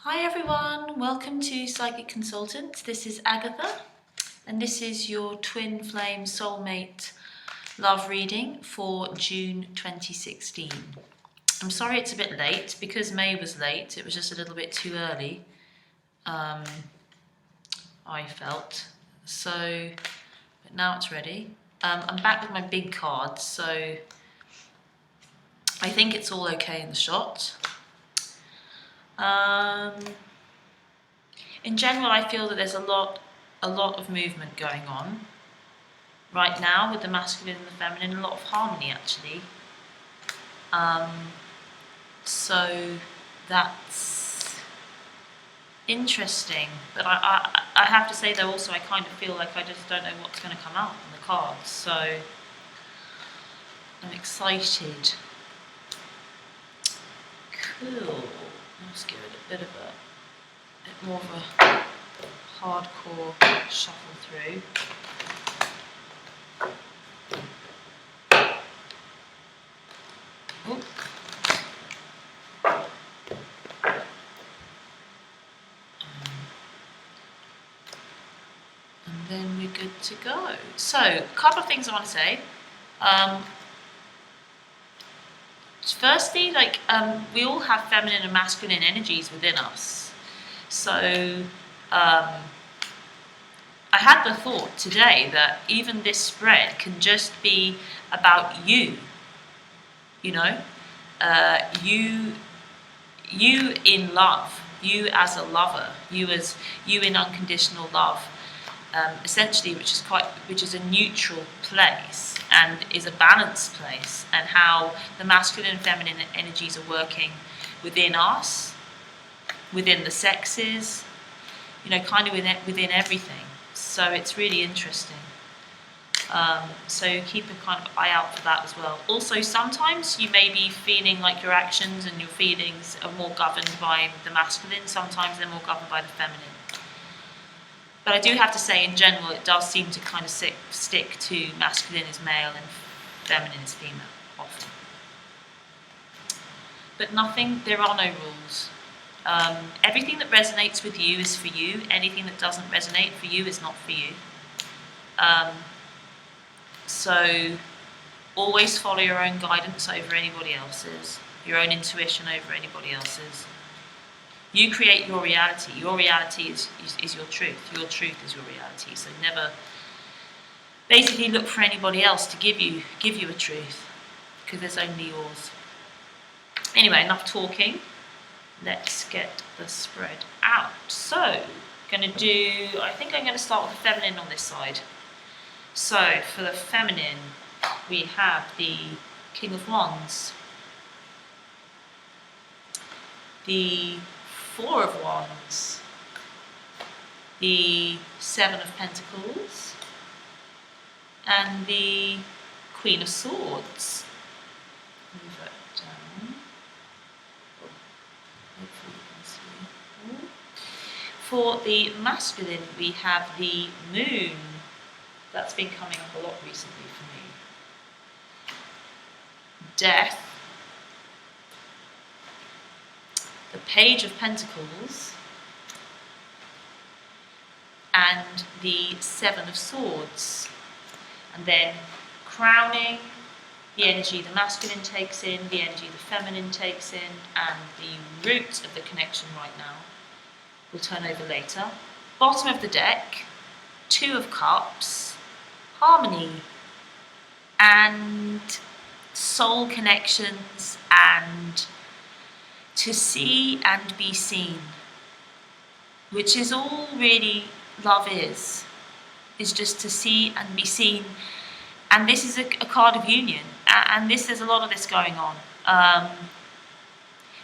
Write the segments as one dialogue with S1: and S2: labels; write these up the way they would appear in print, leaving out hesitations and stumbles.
S1: Hi everyone, welcome to Psychic Consultants. This is Agatha and this is your twin flame soulmate love reading for June 2016. I'm sorry it's a bit late because May was late. It was just a little bit too early, I felt. But now it's ready. I'm back with my big cards, so I think it's all okay in the shot. In general, I feel that there's a lot of movement going on right now with the masculine and the feminine, a lot of harmony actually. So that's interesting, but I have to say though also I kind of feel like I just don't know what's going to come out in the cards, so I'm excited. Cool. Let's give it a bit more of a hardcore shuffle through. Ooh. And then we're good to go. So, a couple of things I want to say. Firstly, we all have feminine and masculine energies within us. So, I had the thought today that even this spread can just be about you. You know, you in love, you as a lover, you in unconditional love, essentially, which is a neutral place and is a balanced place, and how the masculine and feminine energies are working within us, within the sexes, kind of within everything. So it's really interesting. So keep a kind of eye out for that as well. Also, sometimes you may be feeling like your actions and your feelings are more governed by the masculine, sometimes they're more governed by the feminine. But I do have to say, in general, it does seem to kind of stick to masculine is male and feminine is female, often. But there are no rules. Everything that resonates with you is for you. Anything that doesn't resonate for you is not for you. So always follow your own guidance over anybody else's, your own intuition over anybody else's. You create your reality. Your reality is your truth. Your truth is your reality. So never basically look for anybody else to give you a truth, because there's only yours. Anyway, enough talking. Let's get the spread out. So, I think I'm going to start with the feminine on this side. So, for the feminine, we have the King of Wands, the Four of Wands, the Seven of Pentacles, and the Queen of Swords. Move that down. Hopefully you can see. For the masculine, we have the Moon. That's been coming up a lot recently for me. Death, the Page of Pentacles, and the Seven of Swords. And then crowning, the energy the masculine takes in, the energy the feminine takes in, and the root of the connection right now. We'll turn over later. Bottom of the deck, Two of Cups, harmony, and soul connections, and to see and be seen, which is all really love is just to see and be seen. And this is a card of union, and there's a lot of this going on.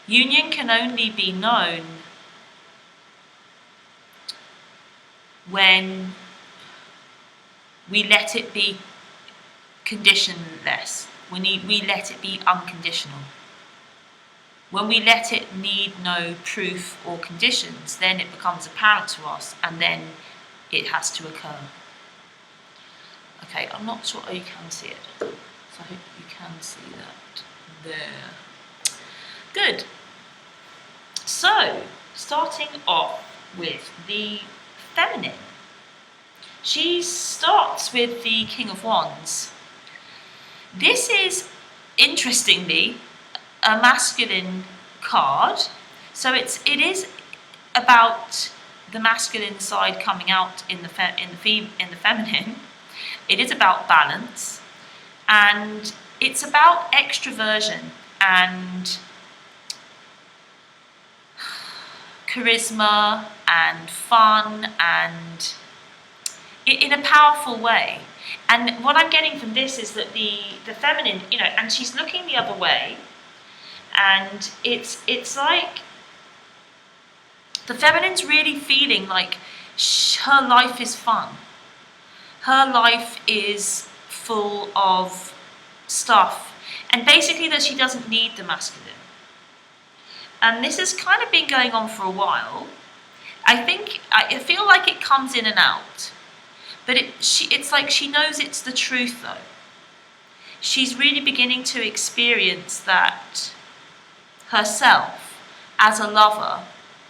S1: Union can only be known when we let it be conditionless, when we let it be unconditional. When we let it need no proof or conditions, then it becomes apparent to us, and then it has to occur. Okay, I'm not sure. Oh, you can see it. So I hope you can see that there. Good. So, starting off with the feminine. She starts with the King of Wands. This is, interestingly, a masculine card. So it is about the masculine side coming out in the feminine. It is about balance, and it's about extroversion and charisma and fun, and in a powerful way. And what I'm getting from this is that the feminine, and she's looking the other way, and it's like the feminine's really feeling like her life is fun. Her life is full of stuff, and basically that she doesn't need the masculine. And this has kind of been going on for a while. I feel like it comes in and out, but it's like she knows it's the truth though. She's really beginning to experience that herself as a lover,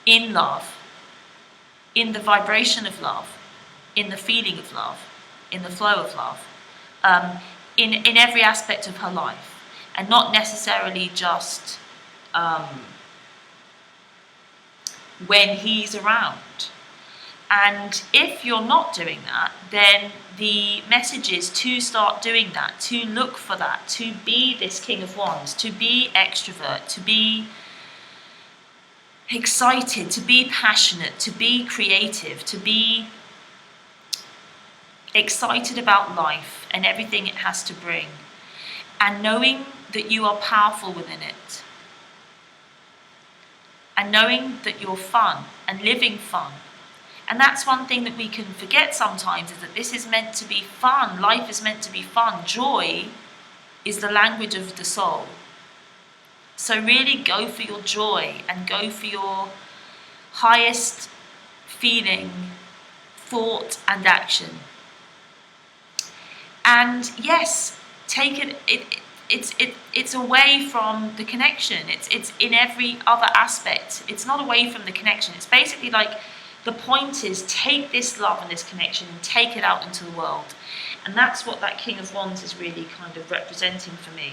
S1: in love, in the vibration of love, in the feeling of love, in the flow of love, in every aspect of her life, and not necessarily just when he's around. And if you're not doing that, then the message is to start doing that, to look for that, to be this King of Wands, to be extrovert, to be excited, to be passionate, to be creative, to be excited about life and everything it has to bring, and knowing that you are powerful within it, and knowing that you're fun and living fun. And that's one thing that we can forget sometimes, is that this is meant to be fun. Life is meant to be fun. Joy is the language of the soul. So really go for your joy and go for your highest feeling, thought and action. And yes, take it's away from the connection. It's in every other aspect. It's not away from the connection. It's basically like, the point is, take this love and this connection and take it out into the world. And that's what that King of Wands is really kind of representing for me.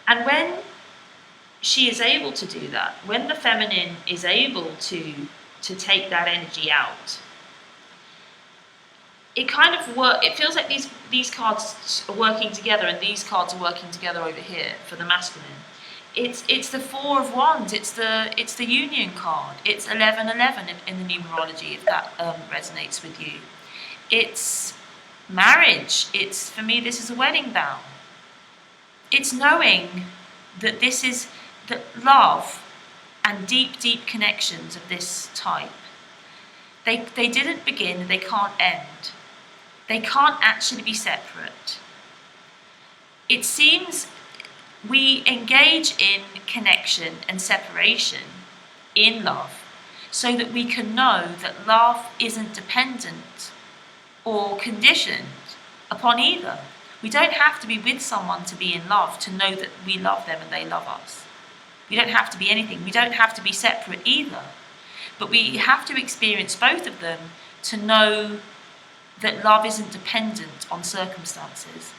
S1: And when she is able to do that, when the feminine is able to take that energy out, it kind of it feels like these cards are working together, and these cards are working together over here for the masculine. It's the Four of Wands. It's the Union card. It's 1111 in the numerology, if that resonates with you. It's marriage. It's, for me, this is a wedding vow. It's knowing that this is that love and deep, deep connections of this type. They didn't begin. They can't end. They can't actually be separate. It seems we engage in connection and separation in love so that we can know that love isn't dependent or conditioned upon either. We don't have to be with someone to be in love to know that we love them and they love us. We don't have to be anything. We don't have to be separate either. But we have to experience both of them to know that love isn't dependent on circumstances.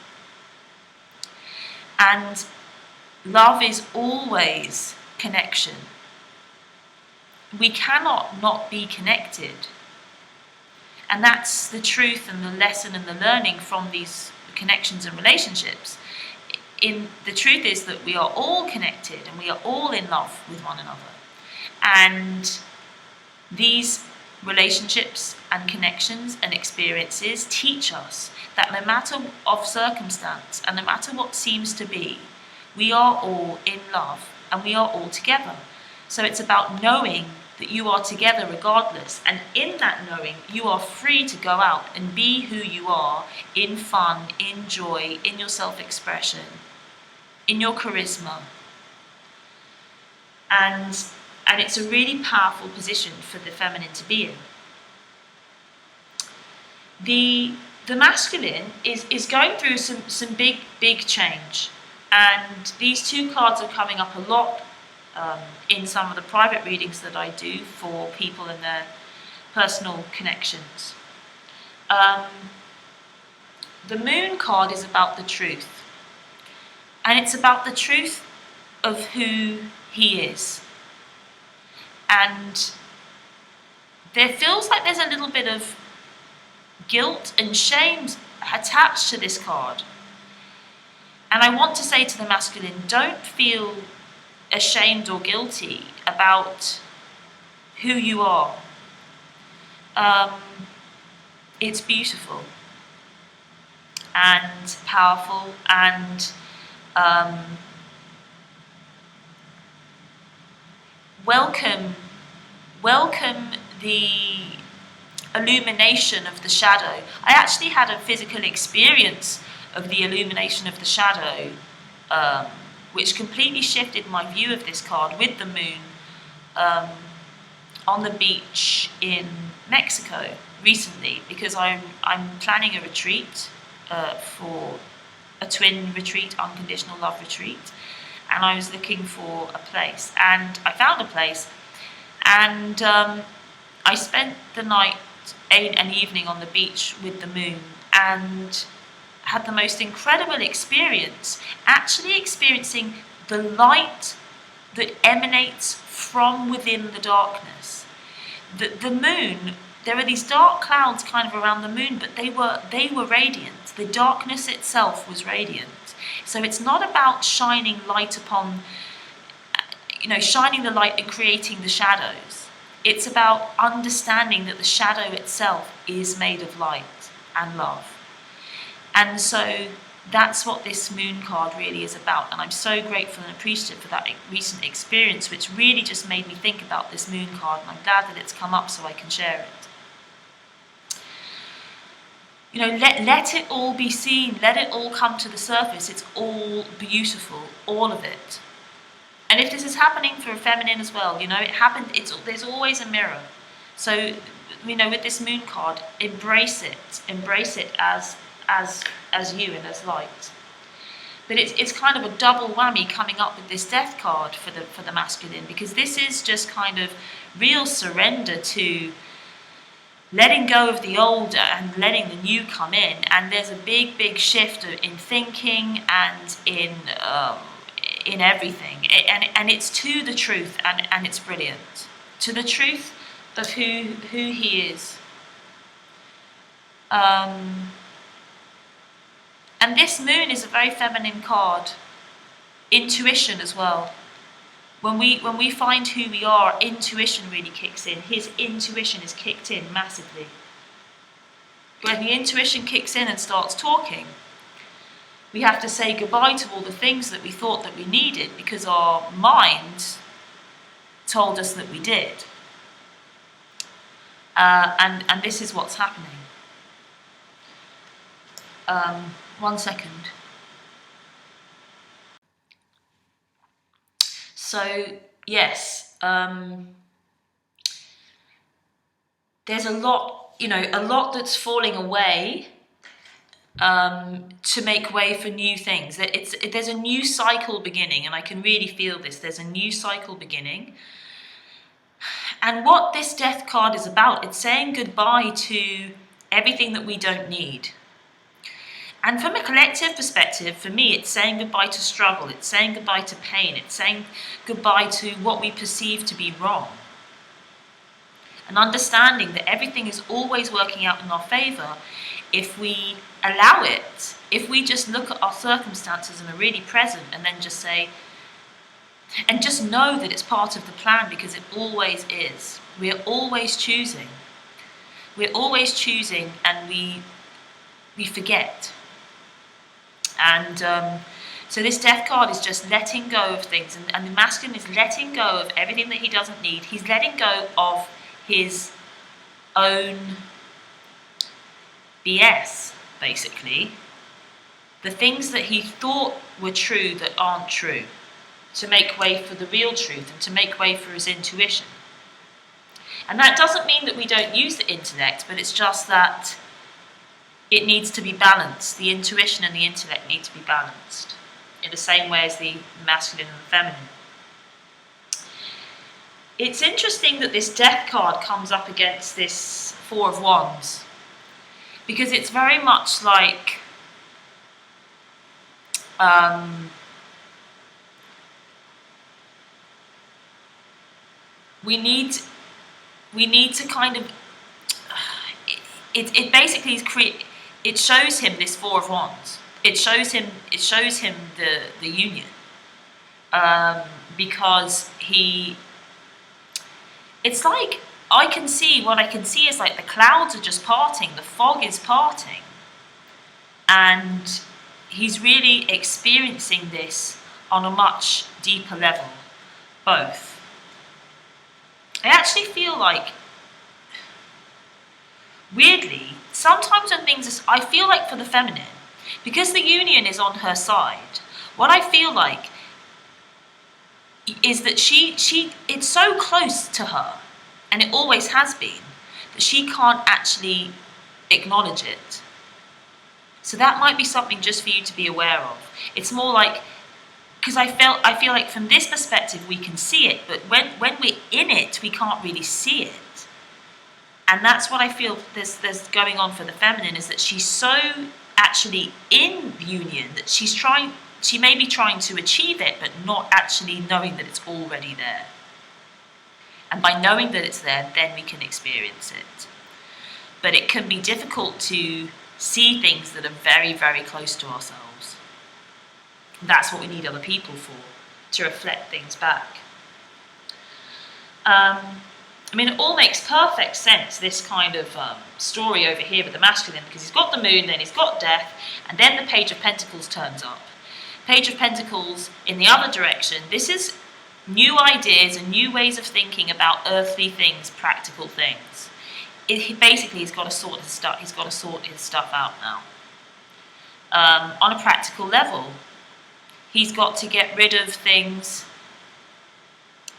S1: And love is always connection. We cannot not be connected. And that's the truth and the lesson and the learning from these connections and relationships. The truth is that we are all connected and we are all in love with one another. And these relationships and connections and experiences teach us that no matter of circumstance and no matter what seems to be, we are all in love and we are all together. So it's about knowing that you are together regardless. And in that knowing, you are free to go out and be who you are in fun, in joy, in your self-expression, in your charisma. And it's a really powerful position for the feminine to be in. The masculine is going through some big change. And these two cards are coming up a lot in some of the private readings that I do for people and their personal connections. The moon card is about the truth. And it's about the truth of who he is. And there feels like there's a little bit of guilt and shame attached to this card. And I want to say to the masculine, don't feel ashamed or guilty about who you are. It's beautiful and powerful, and welcome the illumination of the shadow. I actually had a physical experience of the illumination of the shadow, which completely shifted my view of this card with the moon on the beach in Mexico recently, because I'm planning a retreat for a twin retreat, unconditional love retreat, and I was looking for a place, and I found a place, and I spent the night, an evening on the beach with the moon, and had the most incredible experience, actually experiencing the light that emanates from within the darkness. The moon, there are these dark clouds kind of around the moon, but they were radiant. The darkness itself was radiant. So it's not about shining light upon, shining the light and creating the shadows. It's about understanding that the shadow itself is made of light and love. And so that's what this moon card really is about. And I'm so grateful and appreciative for that recent experience, which really just made me think about this moon card. And I'm glad that it's come up so I can share it. Let it all be seen. Let it all come to the surface. It's all beautiful, all of it. And if this is happening for a feminine as well, it happened. There's always a mirror. So, with this moon card, embrace it as you and as light. But it's kind of a double whammy coming up with this death card for the masculine, because this is just kind of real surrender to letting go of the old and letting the new come in. And there's a big shift in thinking and in everything, and it's to the truth, and it's brilliant, to the truth of who he is. And this moon is a very feminine card. Intuition as well. When we find who we are, intuition really kicks in. His intuition is kicked in massively. When the intuition kicks in and starts talking, we have to say goodbye to all the things that we thought that we needed because our mind told us that we did. And this is what's happening. 1 second. So, yes, there's a lot that's falling away to make way for new things. There's a new cycle beginning, and I can really feel this. There's a new cycle beginning. And what this death card is about, it's saying goodbye to everything that we don't need. And from a collective perspective, for me, it's saying goodbye to struggle. It's saying goodbye to pain. It's saying goodbye to what we perceive to be wrong. And understanding that everything is always working out in our favour if we allow it, if we just look at our circumstances and are really present, and then just say, and just know that it's part of the plan, because it always is. We're always choosing. We're always choosing, and we forget. And so this death card is just letting go of things, and the masculine is letting go of everything that he doesn't need. He's letting go of his own BS, basically. The things that he thought were true that aren't true, to make way for the real truth and to make way for his intuition. And that doesn't mean that we don't use the intellect, but it's just that it needs to be balanced. The intuition and the intellect need to be balanced in the same way as the masculine and the feminine. It's interesting that this death card comes up against this Four of Wands, because it's very much like we need to kind of it basically is it shows him this Four of Wands. It shows him the union, because it's like what I can see is like the clouds are just parting, the fog is parting, and he's really experiencing this on a much deeper level, both. I actually feel like, weirdly, sometimes when I feel like for the feminine, because the union is on her side, what I feel like is that it's so close to her, and it always has been, that she can't actually acknowledge it. So that might be something just for you to be aware of. It's more like, because I feel like from this perspective we can see it, but when we're in it, we can't really see it. And that's what I feel there's going on for the feminine, is that she's so actually in union that she may be trying to achieve it, but not actually knowing that it's already there. And by knowing that it's there, then we can experience it. But it can be difficult to see things that are very, very close to ourselves. That's what we need other people for, to reflect things back. I mean, it all makes perfect sense, this kind of story over here with the masculine, because he's got the moon, then he's got death, and then the Page of Pentacles turns up. Page of Pentacles in the other direction. This is new ideas and new ways of thinking about earthly things, practical things. He's got to sort his stuff. He's got to sort his stuff out now. On a practical level, he's got to get rid of things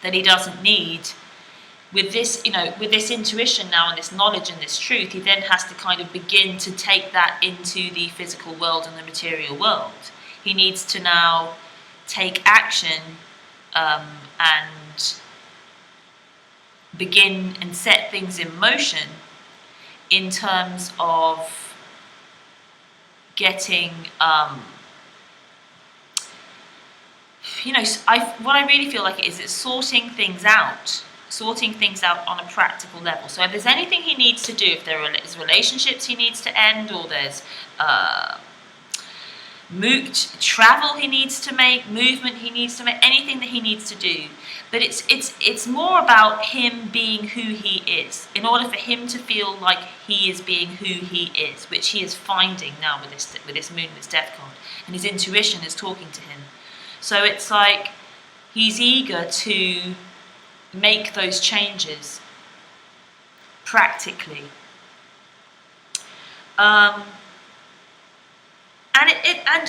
S1: that he doesn't need. With this, with this intuition now and this knowledge and this truth, he then has to kind of begin to take that into the physical world and the material world. He needs to now take action and begin and set things in motion in terms of getting, what I really feel like it is, it's sorting things out on a practical level. So if there's anything he needs to do, if there is relationships he needs to end, or there's travel he needs to make, movement he needs to make, anything that he needs to do. But it's more about him being who he is, in order for him to feel like he is being who he is, which he is finding now with this moon, this death card, and his intuition is talking to him. So it's like he's eager to make those changes practically. And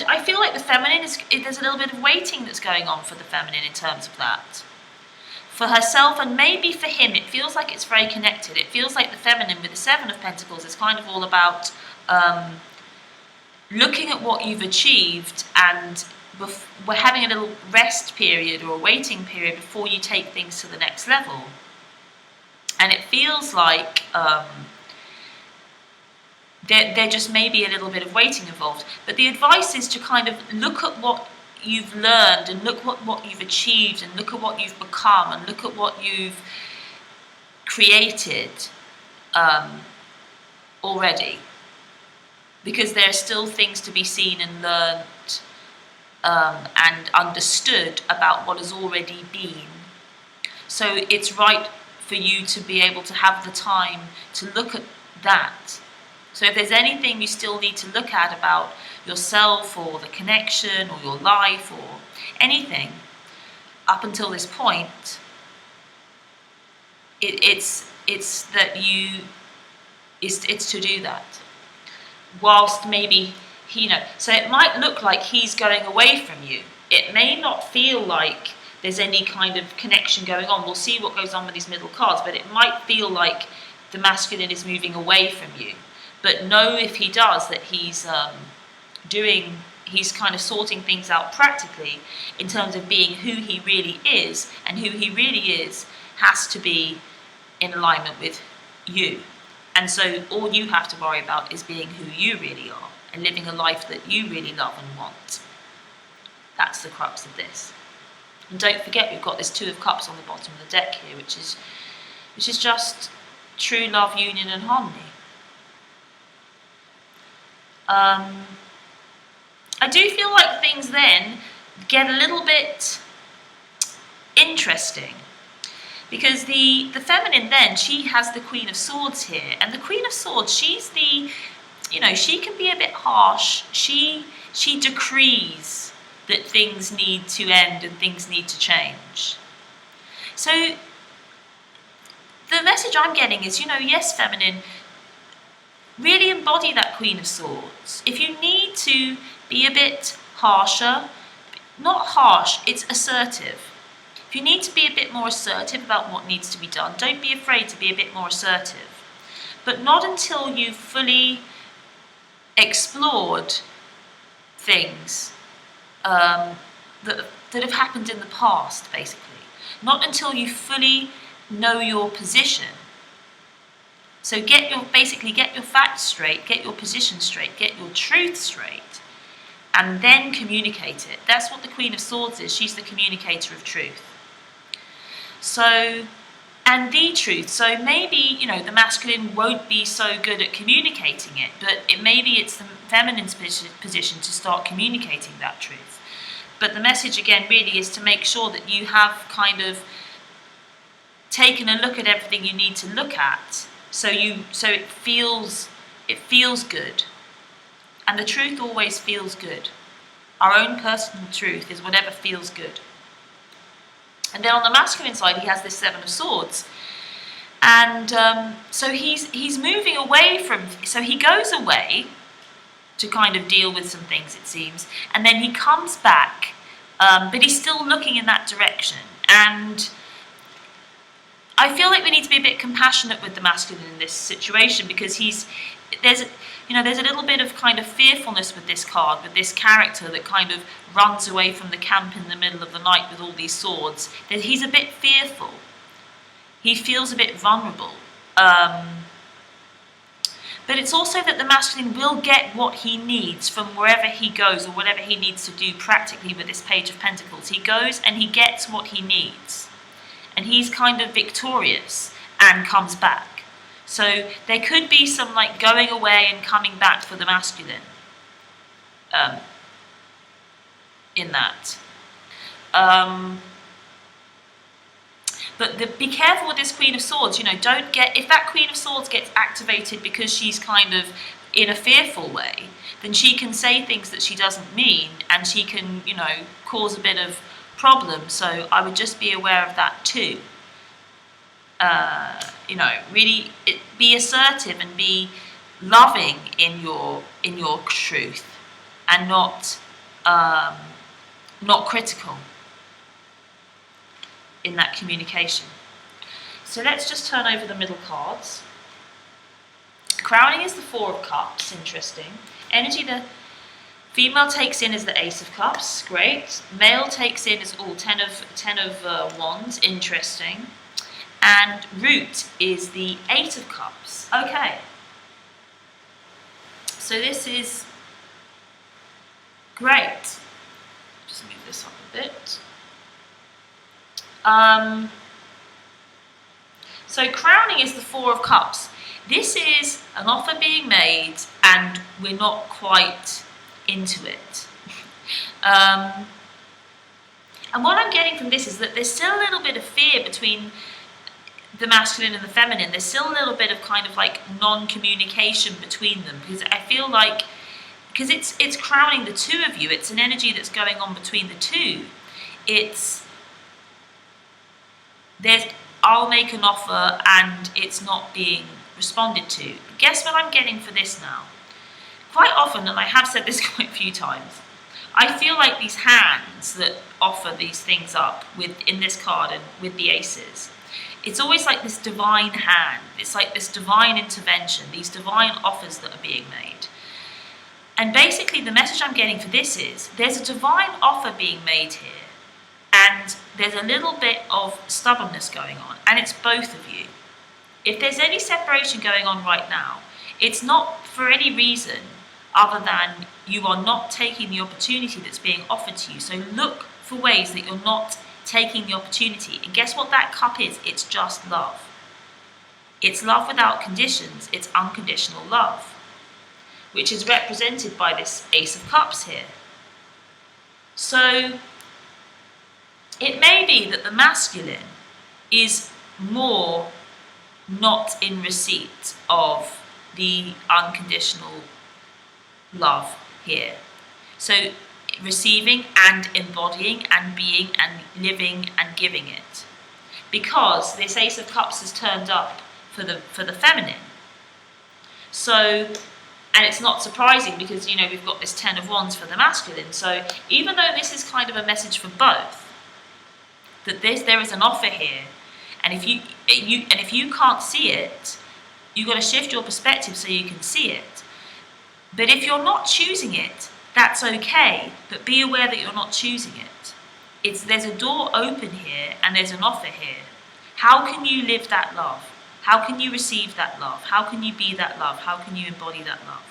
S1: I feel like the feminine there's a little bit of waiting that's going on for the feminine in terms of that. For herself, and maybe for him, it feels like it's very connected. It feels like the feminine with the Seven of Pentacles is kind of all about looking at what you've achieved, and we're having a little rest period or a waiting period before you take things to the next level. And it feels like there just may be a little bit of waiting involved. But the advice is to kind of look at what you've learned, and look what you've achieved, and look at what you've become, and look at what you've created already. Because there are still things to be seen and learned and understood about what has already been. So it's right for you to be able to have the time to look at that. So if there's anything you still need to look at about yourself or the connection or your life or anything up until this point, it's to do that. Whilst maybe so it might look like he's going away from you. It may not feel like there's any kind of connection going on. We'll see what goes on with these middle cards, but it might feel like the masculine is moving away from you. But know, if he does, that he's kind of sorting things out practically in terms of being who he really is, and who he really is has to be in alignment with you. And so all you have to worry about is being who you really are and living a life that you really love and want. That's the crux of this. And don't forget, we've got this Two of Cups on the bottom of the deck here, which is just true love, union and harmony. I do feel like things then get a little bit interesting, because the feminine then, she has the Queen of Swords here, and the Queen of Swords, she's the, she can be a bit harsh. She decrees that things need to end and things need to change. So the message I'm getting is, yes, feminine, really embody that Queen of Swords. If you need to be a bit harsher, not harsh, it's assertive. If you need to be a bit more assertive about what needs to be done, don't be afraid to be a bit more assertive. But not until you've fully explored things that have happened in the past, basically. Not until you fully know your position. So get your facts straight, get your position straight, get your truth straight, and then communicate it. That's what the Queen of Swords is. She's the communicator of truth. So, and the truth. So maybe, the masculine won't be so good at communicating it, but maybe it's the feminine's position to start communicating that truth. But the message again really is to make sure that you have kind of taken a look at everything you need to look at, so it feels good. And the truth always feels good. Our own personal truth is whatever feels good. And then on the masculine side, he has this Seven of Swords. And so he's moving away so he goes away to kind of deal with some things, it seems. And then he comes back, but he's still looking in that direction. And I feel like we need to be a bit compassionate with the masculine in this situation, because there's a little bit of kind of fearfulness with this card, with this character that kind of runs away from the camp in the middle of the night with all these swords. That he's a bit fearful. He feels a bit vulnerable. But it's also that the masculine will get what he needs from wherever he goes, or whatever he needs to do practically with this Page of Pentacles. He goes and he gets what he needs. And he's kind of victorious and comes back. So there could be some going away and coming back for the masculine in that. But be careful with this Queen of Swords. Don't if that Queen of Swords gets activated because she's kind of in a fearful way, then she can say things that she doesn't mean, and she can, cause a bit of problem. So I would just be aware of that too. Really be assertive and be loving in your truth, and not critical in that communication. So let's just turn over the middle cards. Crowning is the Four of Cups. Interesting. Energy the female takes in is the Ace of Cups. Great. Male takes in is Ten of Wands. Interesting. And root is the Eight of Cups. Okay. So this is great. Just move this up a bit. So crowning is the Four of Cups. This is an offer being made and we're not quite into it. And what I'm getting from this is that there's still a little bit of fear between the masculine and the feminine. There's still a little bit of kind of non-communication between them, because I feel like, because it's crowning the two of you, it's an energy that's going on between the two. I'll make an offer and it's not being responded to. Guess what I'm getting for this now? Quite often, and I have said this quite a few times, I feel like these hands that offer these things up in this card and with the aces, it's always like this divine hand. It's like this divine intervention, these divine offers that are being made. And basically the message I'm getting for this is, there's a divine offer being made here. And there's a little bit of stubbornness going on, and it's both of you. If there's any separation going on right now, it's not for any reason other than you are not taking the opportunity that's being offered to you. So look for ways that you're not taking the opportunity. And guess what that cup is? It's just love. It's love without conditions. It's unconditional love, which is represented by this Ace of Cups here. So it may be that the masculine is more not in receipt of the unconditional love here. So receiving and embodying and being and living and giving it. Because this Ace of Cups has turned up for the feminine. So, and it's not surprising because, we've got this Ten of Wands for the masculine. So even though this is kind of a message for both, that there is an offer here, and if you can't see it, you've got to shift your perspective so you can see it. But if you're not choosing it, that's okay. But be aware that you're not choosing it. There's a door open here, and there's an offer here. How can you live that love? How can you receive that love? How can you be that love? How can you embody that love?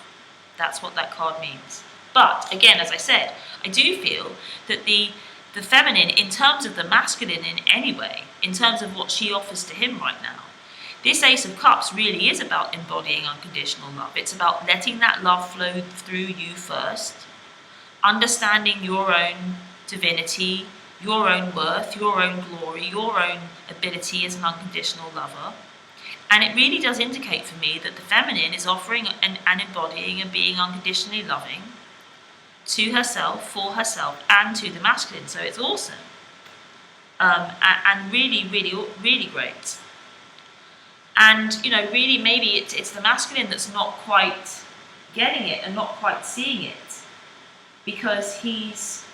S1: That's what that card means. But again, as I said, I do feel that the feminine, in terms of the masculine in any way, in terms of what she offers to him right now, this Ace of Cups really is about embodying unconditional love. It's about letting that love flow through you first, understanding your own divinity, your own worth, your own glory, your own ability as an unconditional lover. And it really does indicate for me that the feminine is offering and embodying and being unconditionally loving to herself, for herself, and to the masculine. So it's awesome. And really, really, really great. And, really maybe it's the masculine that's not quite getting it and not quite seeing it, because he's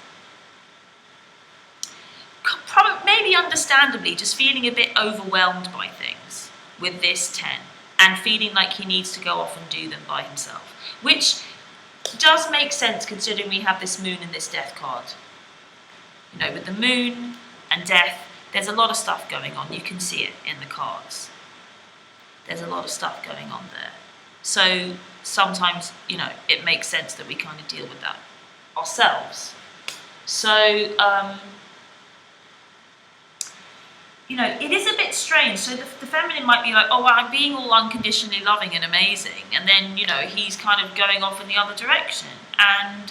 S1: probably, maybe understandably, just feeling a bit overwhelmed by things with this 10 and feeling like he needs to go off and do them by himself, which does make sense considering we have this moon and this death card. With the moon and death, there's a lot of stuff going on. You can see it in the cards. There's a lot of stuff going on there. So sometimes, it makes sense that we kind of deal with that ourselves. So, it is a bit strange. So the feminine might be like, oh, well, I'm being all unconditionally loving and amazing. And then, he's kind of going off in the other direction. And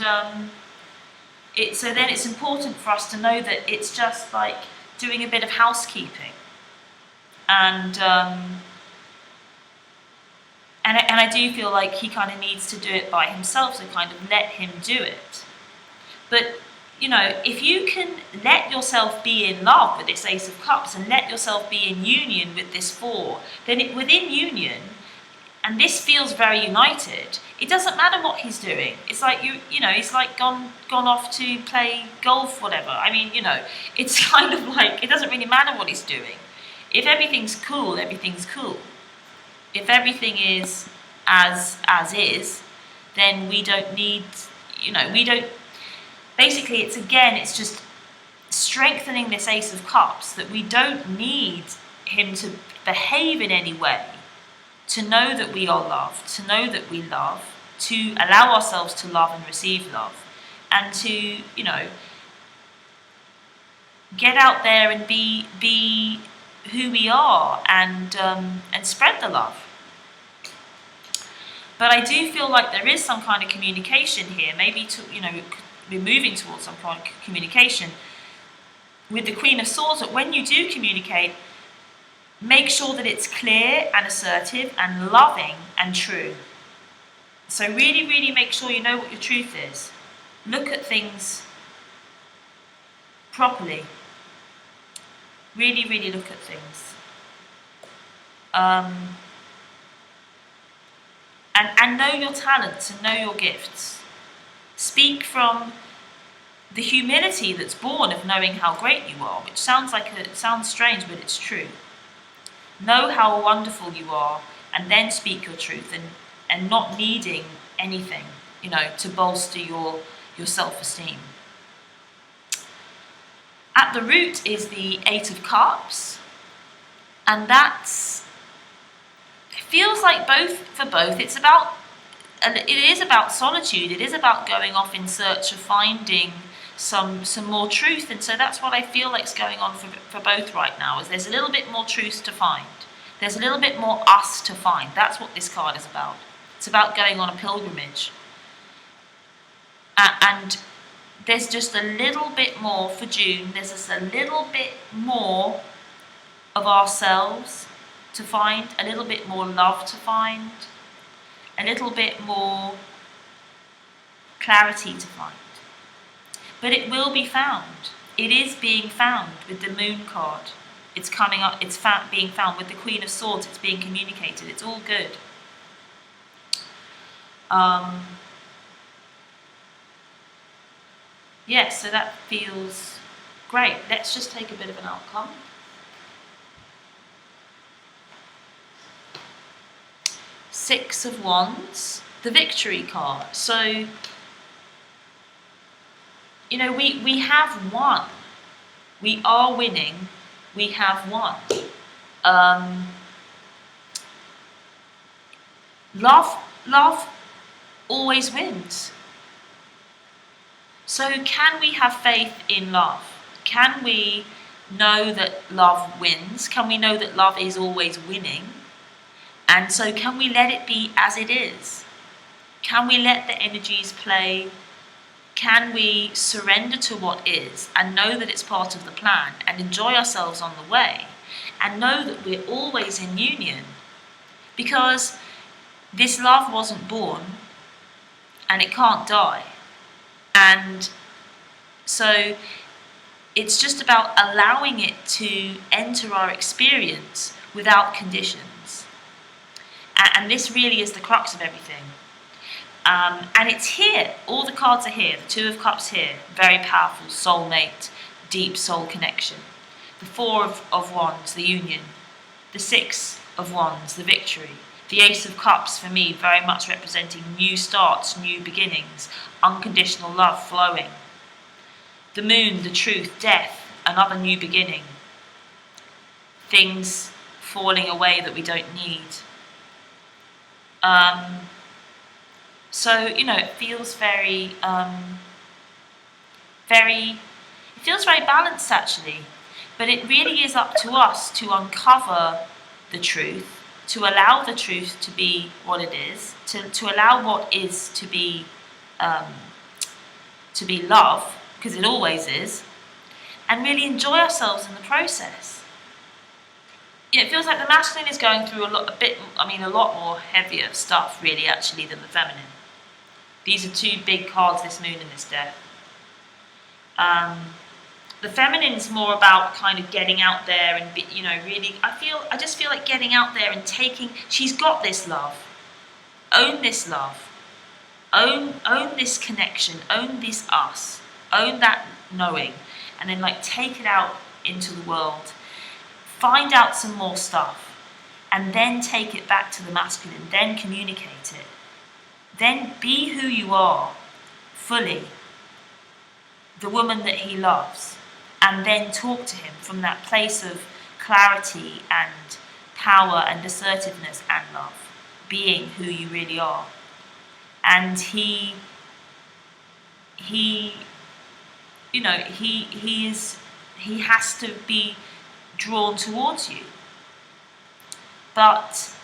S1: so then it's important for us to know that it's just like doing a bit of housekeeping. And I do feel like he kind of needs to do it by himself, so kind of let him do it. But, if you can let yourself be in love with this Ace of Cups and let yourself be in union with this 4, then within union, and this feels very united, it doesn't matter what he's doing. It's like, he's like gone off to play golf, whatever. I mean, it's kind of like, it doesn't really matter what he's doing. If everything's cool, everything's cool. If everything is as is, then we don't need, basically it's just strengthening this Ace of Cups, that we don't need him to behave in any way, to know that we are loved, to know that we love, to allow ourselves to love and receive love, and to, get out there and be who we are and spread the love. But I do feel like there is some kind of communication here, maybe we're moving towards some kind of communication with the Queen of Swords, that when you do communicate, make sure that it's clear and assertive and loving and true. So really, really make sure you know what your truth is. Look at things properly. Really, really look at things. And know your talents and know your gifts. Speak from the humility that's born of knowing how great you are, which sounds strange, but it's true. Know how wonderful you are, and then speak your truth, and not needing anything, to bolster your self-esteem. At the root is the Eight of Cups, and it feels like it is about solitude. It is about going off in search of finding some more truth, and so that's what I feel like is going on for both right now. Is there's a little bit more truth to find. There's a little bit more us to find. That's what this card is about. It's about going on a pilgrimage, and there's just a little bit more for June. There's just a little bit more of ourselves to find, a little bit more love to find, a little bit more clarity to find. But it will be found. It is being found with the Moon card. It's coming up, it's being found with the Queen of Swords. It's being communicated. It's all good. Yes, so that feels great. Let's just take a bit of an outcome. Six of Wands, the Victory card. So, you know, we have won. We are winning. We have won. Love always wins. So can we have faith in love? Can we know that love wins? Can we know that love is always winning? And so can we let it be as it is? Can we let the energies play? Can we surrender to what is and know that it's part of the plan and enjoy ourselves on the way and know that we're always in union? Because this love wasn't born and it can't die. And so it's just about allowing it to enter our experience without conditions. And this really is the crux of everything. And it's here. All the cards are here. The Two of Cups here. Very powerful. Soulmate. Deep soul connection. The Four of Wands. The union. The Six of Wands. The victory. The Ace of Cups for me very much representing new starts, new beginnings, unconditional love flowing. The Moon, the truth, death, another new beginning. Things falling away that we don't need. So, you know, it feels very balanced actually. But it really is up to us to uncover the truth, to allow the truth to be what it is, to allow what is to be love, because it always is, and really enjoy ourselves in the process. Yeah, it feels like the masculine is going through a lot more heavier stuff really actually than the feminine. These are two big cards, this moon and this death. The feminine's more about kind of getting out there and, really, I just feel like getting out there and she's got this love. Own this love. Own this connection. Own this us. Own that knowing. And then take it out into the world. Find out some more stuff. And then take it back to the masculine. Then communicate it. Then be who you are fully. The woman that he loves. And then talk to him from that place of clarity and power and assertiveness and love, being who you really are. And he has to be drawn towards you. But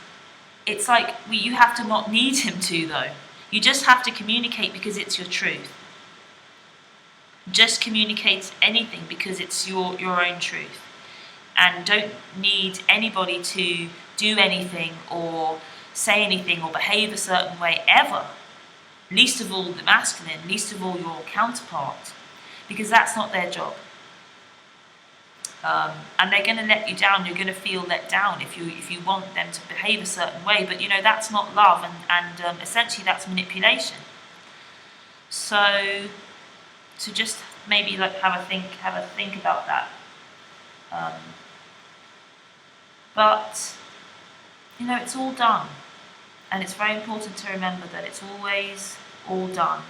S1: it's like you have to not need him to, though. You just have to communicate because it's your truth. Just communicate anything because it's your own truth. And don't need anybody to do anything or say anything or behave a certain way ever. Least of all the masculine, least of all your counterpart. Because that's not their job. And they're going to let you down. You're going to feel let down if you want them to behave a certain way. But that's not love, and essentially that's manipulation. So just maybe have a think about that. But it's all done, and it's very important to remember that it's always all done,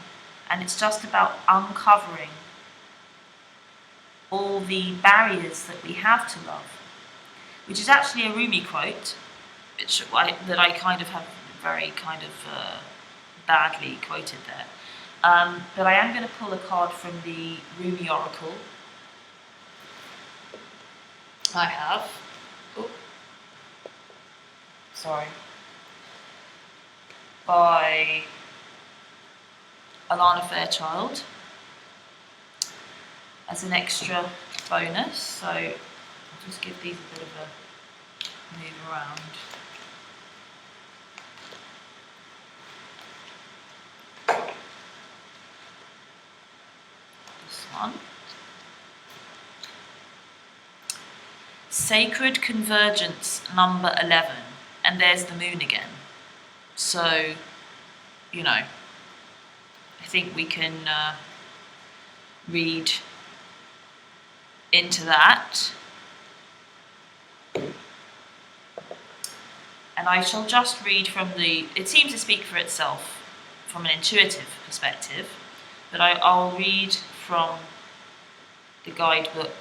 S1: and it's just about uncovering all the barriers that we have to love, which is actually a Rumi quote, that I kind of have very kind of badly quoted there. But I am going to pull a card from the Rumi Oracle. I have. Oh, sorry. By Alana Fairchild as an extra bonus. So I'll just give these a bit of a move around. This one. Sacred Convergence number 11. And there's the moon again. So, you know, I think we can read into that. And I shall just read from it seems to speak for itself from an intuitive perspective, but I'll read from the guidebook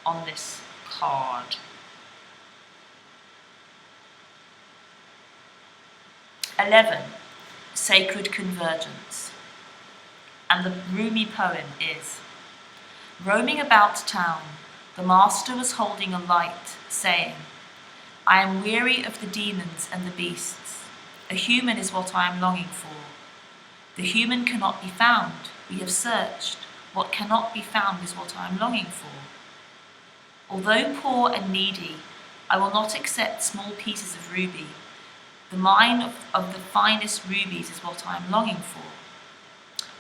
S1: on this card. 11. Sacred Convergence. And the Rumi poem is: roaming about town, the master was holding a light, saying, I am weary of the demons and the beasts. A human is what I am longing for. The human cannot be found. We have searched. What cannot be found is what I am longing for. Although poor and needy, I will not accept small pieces of ruby. The mine of the finest rubies is what I am longing for.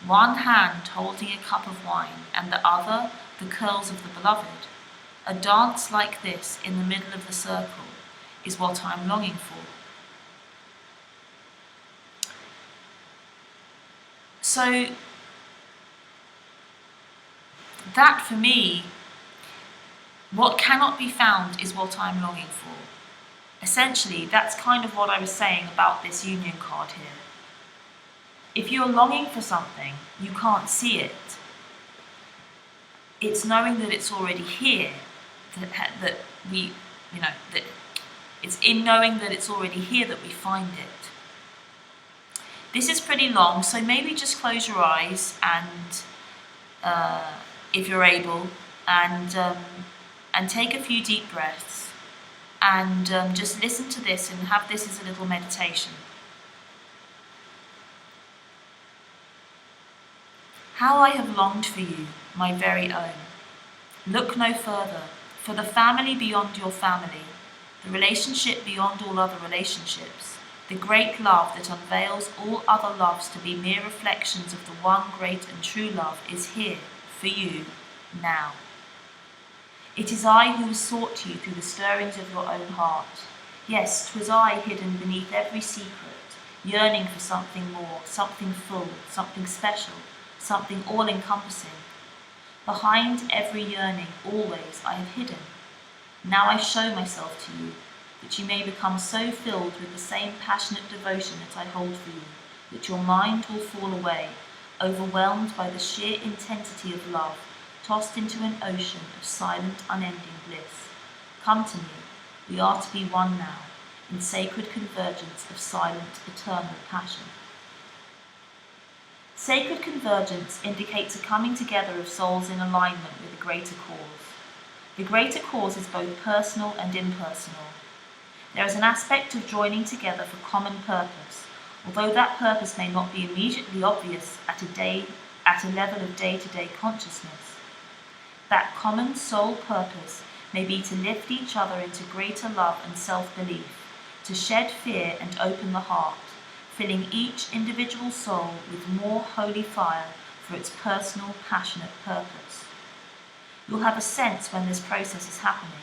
S1: One hand holding a cup of wine, and the other the curls of the beloved. A dance like this in the middle of the circle is what I am longing for. So that for me, what cannot be found is what I'm longing for. Essentially, that's kind of what I was saying about this union card here. If you're longing for something, you can't see it. It's knowing that it's already here, that it's in knowing that it's already here that we find it. This is pretty long, so maybe just close your eyes and, if you're able, and take a few deep breaths. And just listen to this and have this as a little meditation. How I have longed for you, my very own. Look no further, for the family beyond your family, the relationship beyond all other relationships, the great love that unveils all other loves to be mere reflections of the one great and true love is here, for you, now. It is I who has sought you through the stirrings of your own heart. Yes, 'twas I hidden beneath every secret, yearning for something more, something full, something special, something all-encompassing. Behind every yearning, always, I have hidden. Now I show myself to you, that you may become so filled with the same passionate devotion that I hold for you, that your mind will fall away, overwhelmed by the sheer intensity of love, tossed into an ocean of silent, unending bliss. Come to me, we are to be one now, in sacred convergence of silent, eternal passion. Sacred convergence indicates a coming together of souls in alignment with a greater cause. The greater cause is both personal and impersonal. There is an aspect of joining together for common purpose, although that purpose may not be immediately obvious at a level of day-to-day consciousness. That common soul purpose may be to lift each other into greater love and self-belief, to shed fear and open the heart, filling each individual soul with more holy fire for its personal, passionate purpose. You'll have a sense when this process is happening.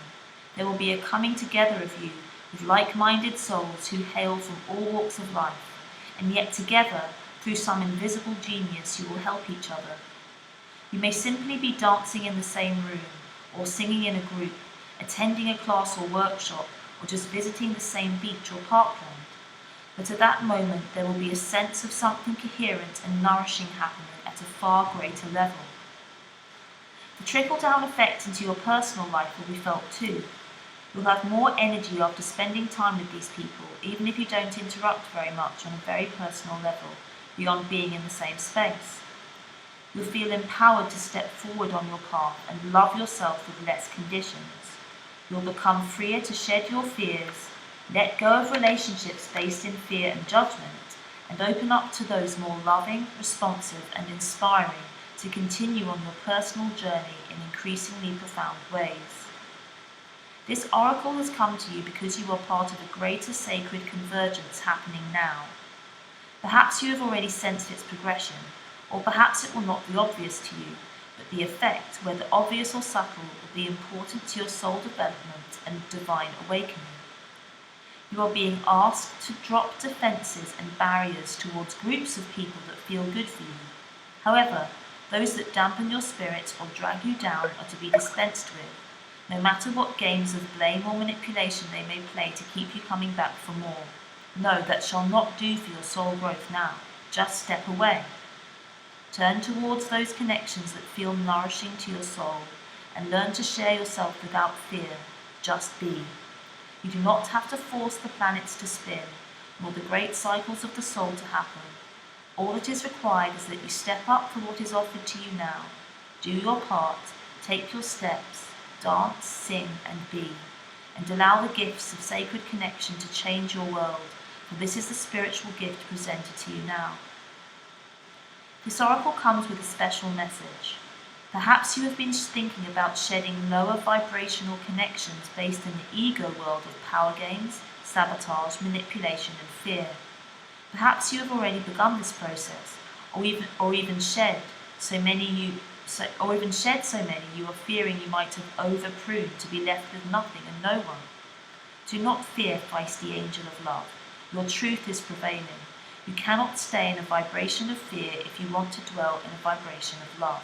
S1: There will be a coming together of you with like-minded souls who hail from all walks of life, and yet together, through some invisible genius, you will help each other. You may simply be dancing in the same room, or singing in a group, attending a class or workshop, or just visiting the same beach or parkland. But at that moment there will be a sense of something coherent and nourishing happening at a far greater level. The trickle-down effect into your personal life will be felt too. You'll have more energy after spending time with these people, even if you don't interrupt very much on a very personal level, beyond being in the same space. You'll feel empowered to step forward on your path and love yourself with less conditions. You'll become freer to shed your fears, let go of relationships based in fear and judgment, and open up to those more loving, responsive, and inspiring to continue on your personal journey in increasingly profound ways. This oracle has come to you because you are part of a greater sacred convergence happening now. Perhaps you have already sensed its progression, or perhaps it will not be obvious to you, but the effect, whether obvious or subtle, will be important to your soul development and divine awakening. You are being asked to drop defences and barriers towards groups of people that feel good for you. However, those that dampen your spirits or drag you down are to be dispensed with, no matter what games of blame or manipulation they may play to keep you coming back for more. No, that shall not do for your soul growth now. Just step away. Turn towards those connections that feel nourishing to your soul and learn to share yourself without fear. Just be. You do not have to force the planets to spin, nor the great cycles of the soul to happen. All that is required is that you step up for what is offered to you now. Do your part, take your steps, dance, sing, and be, and allow the gifts of sacred connection to change your world, for this is the spiritual gift presented to you now. This oracle comes with a special message. Perhaps you have been thinking about shedding lower vibrational connections based in the ego world of power games, sabotage, manipulation, and fear. Perhaps you have already begun this process, or even shed so many you are fearing you might have over-pruned to be left with nothing and no one. Do not fear, feisty angel of love. Your truth is prevailing. You cannot stay in a vibration of fear if you want to dwell in a vibration of love.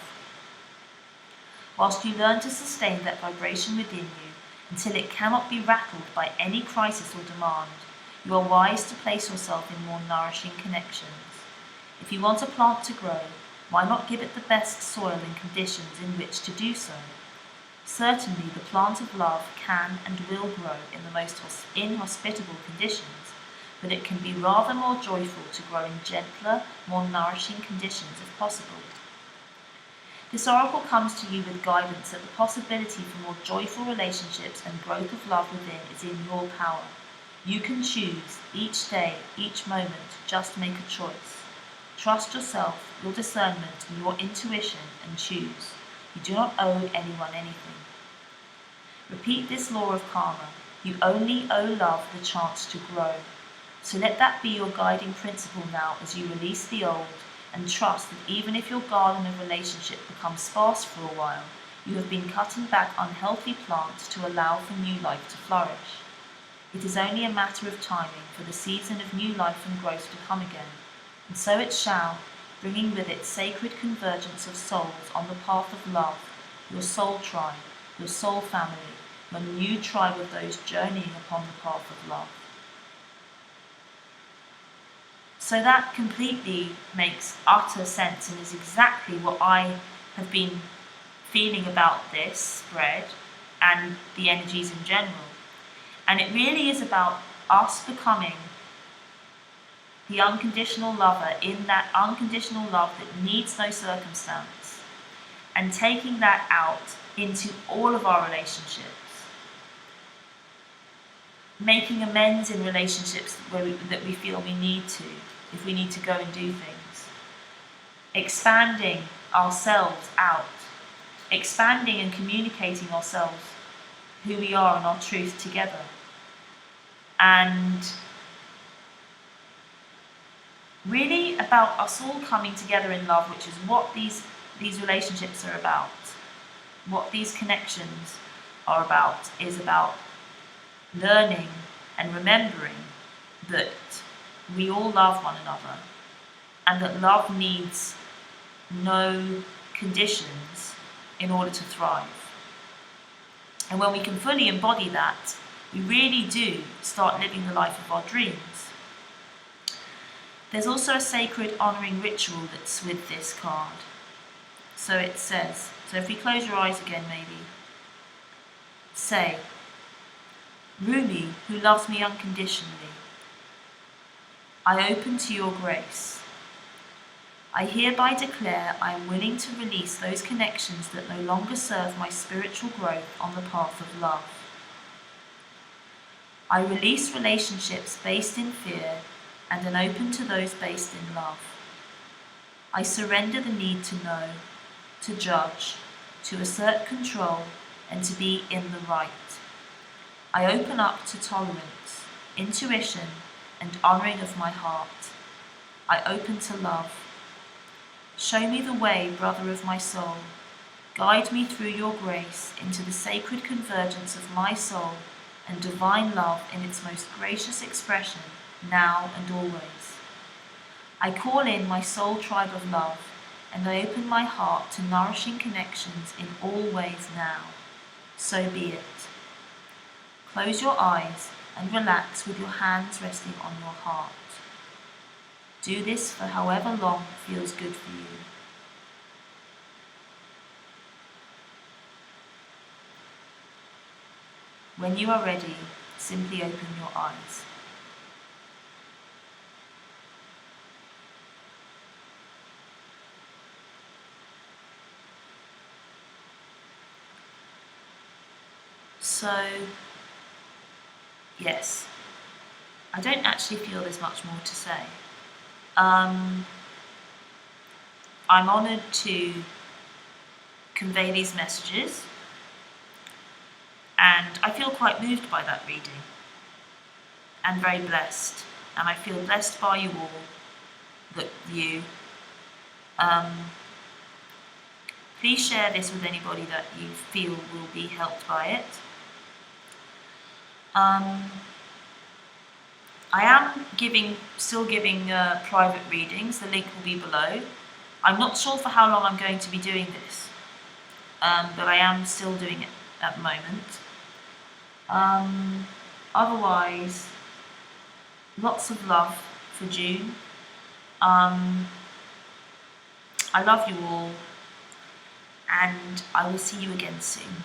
S1: Whilst you learn to sustain that vibration within you until it cannot be rattled by any crisis or demand, you are wise to place yourself in more nourishing connections. If you want a plant to grow, why not give it the best soil and conditions in which to do so? Certainly the plant of love can and will grow in the most inhospitable conditions, but it can be rather more joyful to grow in gentler, more nourishing conditions if possible. This oracle comes to you with guidance that the possibility for more joyful relationships and growth of love within is in your power. You can choose, each day, each moment, just make a choice. Trust yourself, your discernment, and your intuition, and choose. You do not owe anyone anything. Repeat this law of karma. You only owe love the chance to grow. So let that be your guiding principle now as you release the old, and trust that even if your garden of relationship becomes sparse for a while, you have been cutting back unhealthy plants to allow for new life to flourish. It is only a matter of timing for the season of new life and growth to come again, and so it shall, bringing with it sacred convergence of souls on the path of love, your soul tribe, your soul family, your new tribe of those journeying upon the path of love. So that completely makes utter sense and is exactly what I have been feeling about this spread and the energies in general. And it really is about us becoming the unconditional lover in that unconditional love that needs no circumstance, and taking that out into all of our relationships. Making amends in relationships that we feel we need to, if we need to go and do things. Expanding ourselves out. Expanding and communicating ourselves, who we are and our truth together. And really about us all coming together in love, which is what these relationships are about. What these connections are about is about learning and remembering that we all love one another, and that love needs no conditions in order to thrive. And when we can fully embody that, we really do start living the life of our dreams. There's also a sacred honouring ritual that's with this card. So it says, so if we close your eyes again maybe, say, Rumi, who loves me unconditionally, I open to your grace. I hereby declare I am willing to release those connections that no longer serve my spiritual growth on the path of love. I release relationships based in fear and am open to those based in love. I surrender the need to know, to judge, to assert control, and to be in the right. I open up to tolerance, intuition, and honoring of my heart. I open to love. Show me the way, brother of my soul. Guide me through your grace into the sacred convergence of my soul and divine love in its most gracious expression, now and always. I call in my soul tribe of love, and I open my heart to nourishing connections in all ways now. So be it. Close your eyes and relax with your hands resting on your heart. Do this for however long feels good for you. When you are ready, simply open your eyes. So, yes, I don't actually feel there's much more to say. I'm honoured to convey these messages, and I feel quite moved by that reading, and very blessed. And I feel blessed by you all, please share this with anybody that you feel will be helped by it. I am still giving private readings. The link will be below. I'm not sure for how long I'm going to be doing this, but I am still doing it at the moment. Otherwise, lots of love for June. I love you all, and I will see you again soon.